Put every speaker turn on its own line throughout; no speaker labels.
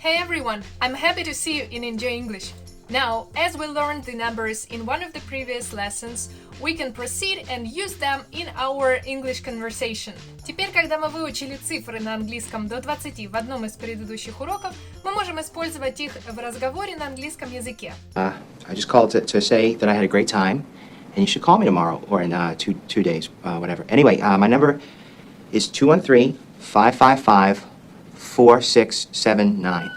Hey everyone, I'm happy to see you in Enjoy English. Now, as we learned the numbers in one of the previous lessons, we can proceed and use them in our English conversation. Теперь, когда мы выучили цифры на английском до 20 в одном из предыдущих уроков, мы можем использовать их в разговоре на английском языке.
I just called to say that I had a great time, and you should call me tomorrow or in two days, whatever. Anyway, my number is 213-555-4679.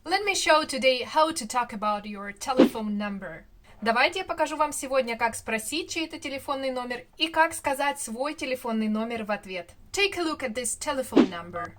Let me show today how to talk about your telephone number. Давайте я покажу вам сегодня, как спросить чей-то телефонный номер и как сказать свой телефонный номер в ответ. Take a look at this telephone number.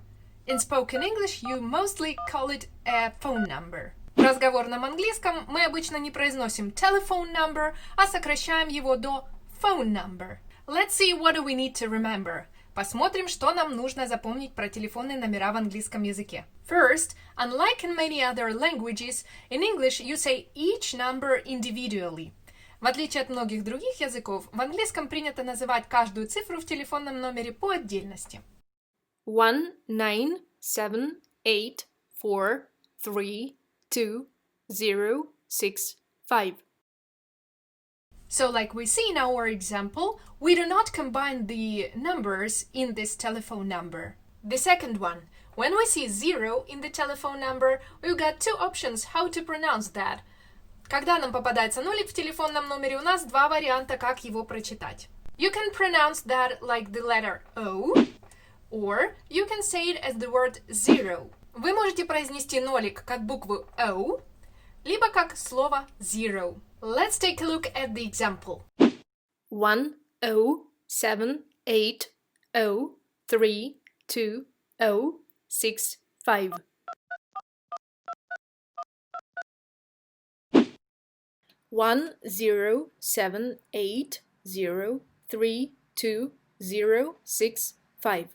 In spoken English, you mostly call it a phone number. В разговорном английском мы обычно не произносим telephone number, а сокращаем его до phone number. Let's see what do we need to remember. Посмотрим, что нам нужно запомнить про телефонные номера в английском языке. First, unlike in many other languages, in English you say each number individually. В отличие от многих других языков, в английском принято называть каждую цифру в телефонном номере по отдельности. 1, 9, 7, 8, 4, 3, 2, 0, 6, 5. So, like we see in our example, we do not combine the numbers in this telephone number. The second one, when we see 0 in the telephone number, we've got two options how to pronounce that. Когда нам попадается нолик в телефонном номере, у нас два варианта, как его прочитать. You can pronounce that like the letter O, or you can say it as the word zero. Вы можете произнести нолик как букву O, либо как слово zero. Let's take a look at the example. 1, 0, 7, 8, 0, 3, 2, 0, 6, 5. 1, 0, 7, 8, 0, 3, 2, 0, 6, 5.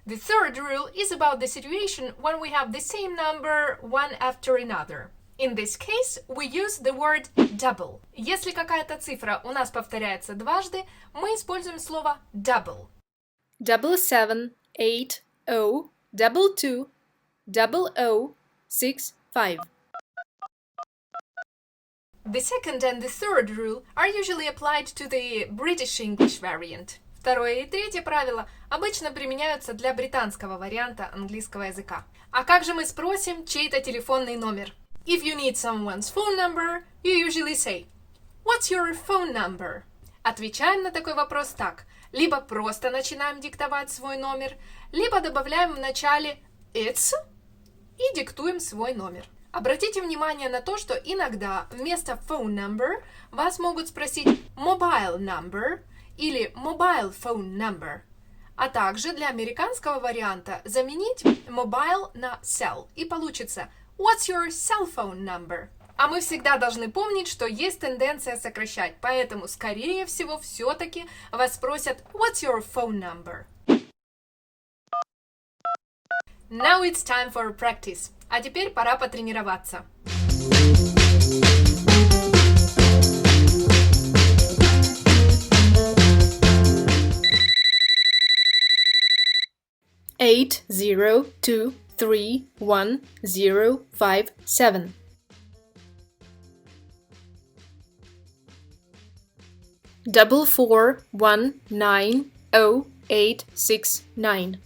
The third rule is about the situation when we have the same number one after another. In this case, we use the word double. Если какая-то цифра у нас повторяется дважды, мы используем слово double. 7, 8, 0, 2, 2, 0, 6, 5. The second and the third rule are usually applied to the British English variant. Второе и третье правила обычно применяются для британского варианта английского языка. А как же мы спросим чей-то телефонный номер? If you need someone's phone number, you usually say, "What's your phone number?" Отвечаем на такой вопрос так. Либо просто начинаем диктовать свой номер, либо добавляем в начале "it's" и диктуем свой номер. Обратите внимание на то, что иногда вместо phone number вас могут спросить mobile number или mobile phone number. А также для американского варианта заменить mobile на cell и получится What's your cell phone number? А мы всегда должны помнить, что есть тенденция сокращать, поэтому, скорее всего, все-таки вас спросят What's your phone number? Now it's time for practice. А теперь пора потренироваться. Eight, 0, 2, 3, 1, 0, 5, 7. 4, 1, 9, 0, 8, 6, 9.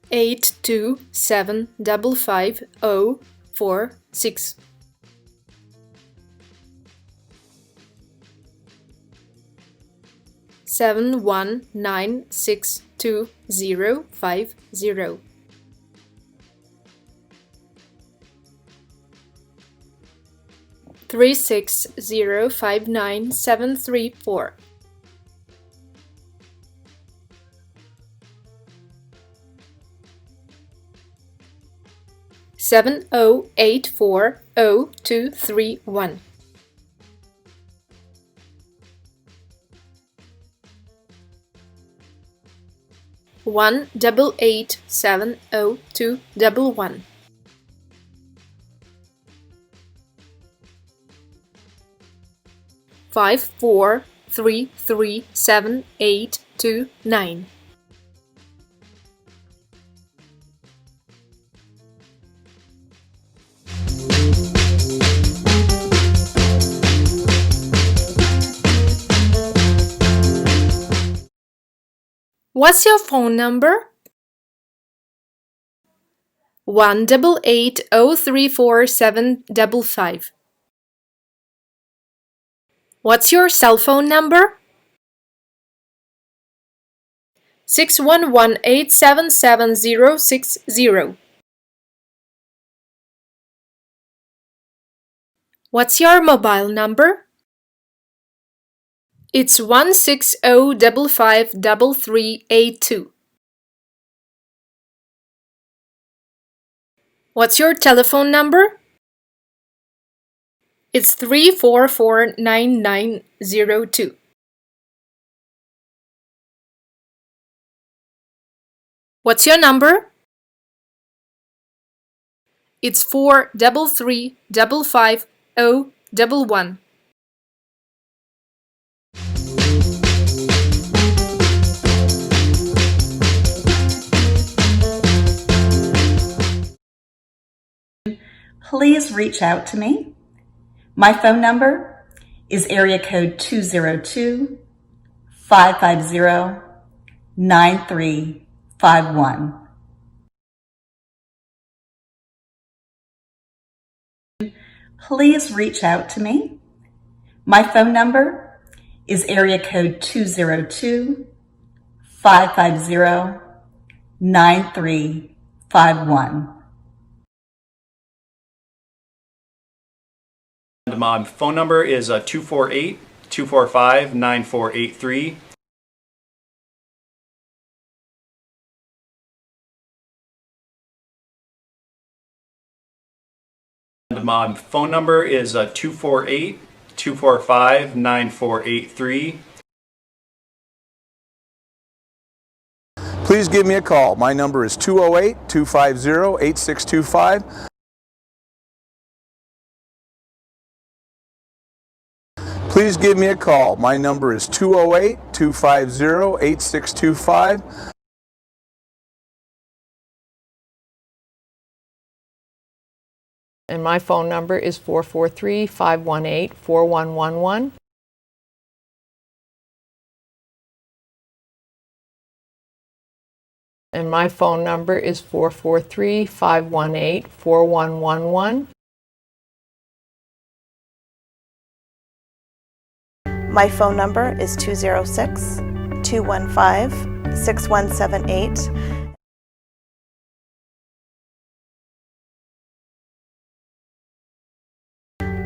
8, 2, 7, 5, 0, 4, 6. 7, 1, 9, 6, 2, 0, 5, 0. 3, 6, 0, 5, 9, 7, 3, 4. 7, 0, 8, 4, 0, 2, 3, 1. 1, 8, 8, 7, 0, 2, 1. 543378229. What's your phone number? 188034755. What's your cell phone number? 611877060. What's your mobile number? It's 160553382. What's your telephone number? It's 3449902. What's your number? It's 433555011.
Please reach out to me. My phone number is area code 202-550-9351. Please reach out to me. My phone number is area code 202-550-9351.
My phone number is 248-245-9483. My phone number is 248-245-9483.
Please give me a call. My number is 208-250-8625. Please give me a call. My number is 208-250-8625.
And my phone number is 443-518-4111. And my phone number is 443-518-4111.
My phone number is 206-215-6178.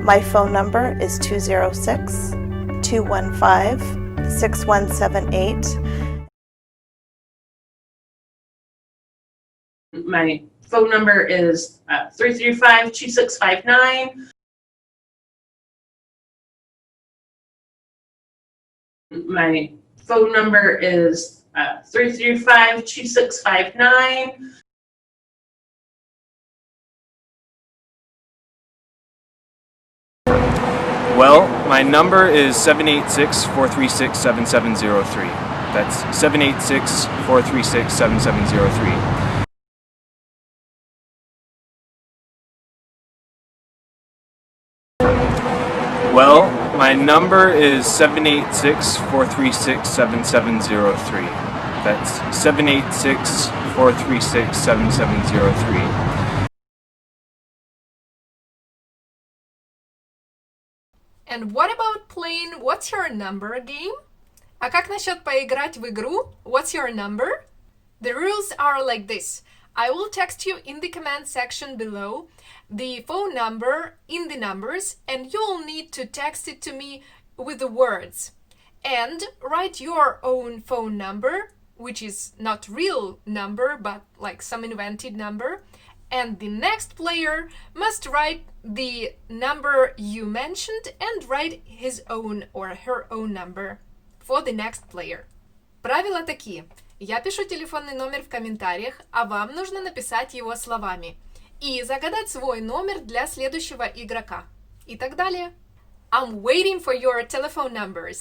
My phone number is 206-215-6178.
My phone number is 335-2659. My phone number is 335-2659.
Well, my number is 786-436-7703. That's 786-436-7703. Well, my number is 786-436-7703. That's 786-436-7703.
And what about playing What's Your Number game? А как насчет поиграть в игру What's Your Number? The rules are like this. I will text you in the comment section below the phone number in the numbers, and you'll need to text it to me with the words. And write your own phone number, which is not real number, but like some invented number. And the next player must write the number you mentioned and write his own or her own number for the next player. Правила такие. Я пишу телефонный номер в комментариях, а вам нужно написать его словами и загадать свой номер для следующего игрока. И так далее. I'm waiting for your telephone numbers.